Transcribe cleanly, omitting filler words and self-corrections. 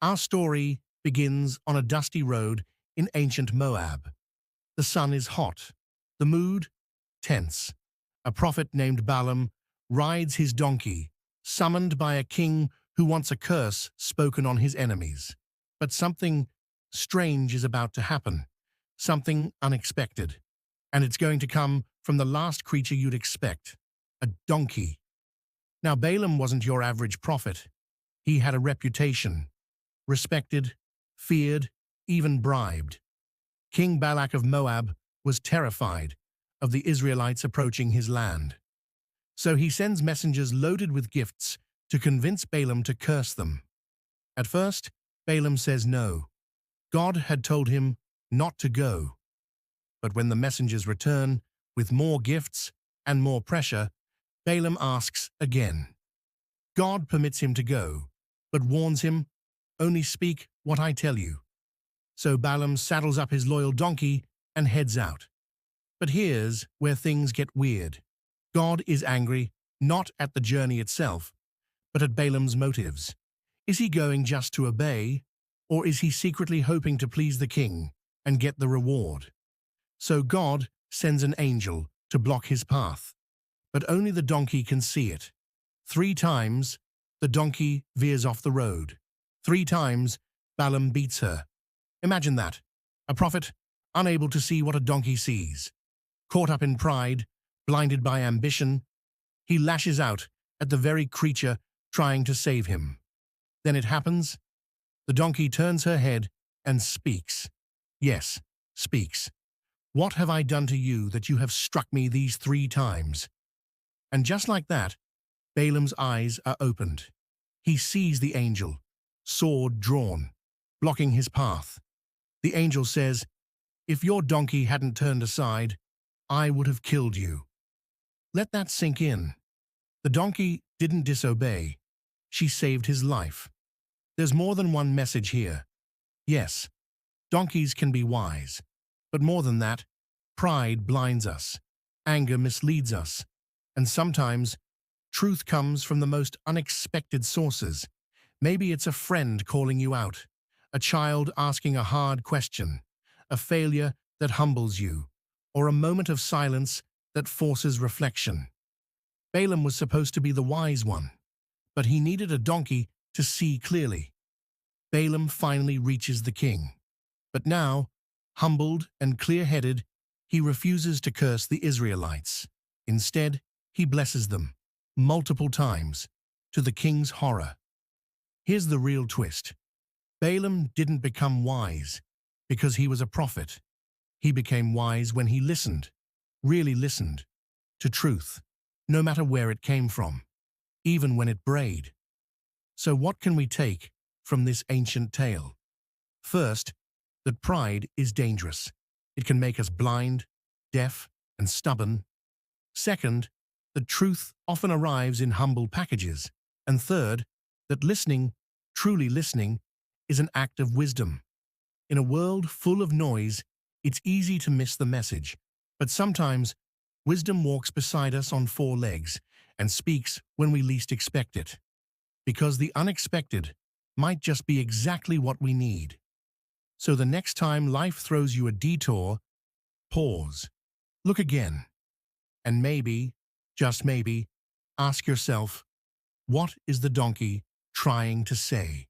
Our story begins on a dusty road in ancient Moab. The sun is hot, the mood tense. A prophet named Balaam rides his donkey, summoned by a king who wants a curse spoken on his enemies. But something strange is about to happen, something unexpected. And it's going to come from the last creature you'd expect, a donkey. Now, Balaam wasn't your average prophet. He had a reputation, respected, feared, even bribed. King Balak of Moab was terrified of the Israelites approaching his land. So he sends messengers loaded with gifts to convince Balaam to curse them. At first, Balaam says no. God had told him not to go. But when the messengers return with more gifts and more pressure, Balaam asks again. God permits him to go, but warns him, "Only speak what I tell you." So Balaam saddles up his loyal donkey and heads out. But here's where things get weird. God is angry not at the journey itself, but at Balaam's motives. Is he going just to obey, or is he secretly hoping to please the king and get the reward? So God sends an angel to block his path, but only the donkey can see it. 3 times, the donkey veers off the road. 3 times, Balaam beats her. Imagine that. A prophet, unable to see what a donkey sees. Caught up in pride, blinded by ambition, he lashes out at the very creature trying to save him. Then it happens. The donkey turns her head and speaks. Yes, speaks. "What have I done to you that you have struck me these 3 times?" And just like that, Balaam's eyes are opened. He sees the angel, sword drawn, blocking his path. The angel says, "If your donkey hadn't turned aside, I would have killed you." Let that sink in. The donkey didn't disobey. She saved his life. There's more than one message here. Yes, donkeys can be wise. But more than that, pride blinds us, anger misleads us, and sometimes truth comes from the most unexpected sources. Maybe it's a friend calling you out, a child asking a hard question, a failure that humbles you, or a moment of silence that forces reflection. Balaam was supposed to be the wise one, but he needed a donkey to see clearly. Balaam finally reaches the king. But now, humbled and clear-headed, he refuses to curse the Israelites. Instead, he blesses them, multiple times, to the king's horror. Here's the real twist. Balaam didn't become wise because he was a prophet. He became wise when he listened, really listened, to truth, no matter where it came from, even when it brayed. So what can we take from this ancient tale? First, that pride is dangerous. It can make us blind, deaf, and stubborn. Second, that truth often arrives in humble packages. And third, that listening, truly listening, is an act of wisdom. In a world full of noise, it's easy to miss the message. But sometimes, wisdom walks beside us on 4 legs and speaks when we least expect it. Because the unexpected might just be exactly what we need. So the next time life throws you a detour, pause, look again, and maybe, just maybe, ask yourself, what is the donkey trying to say?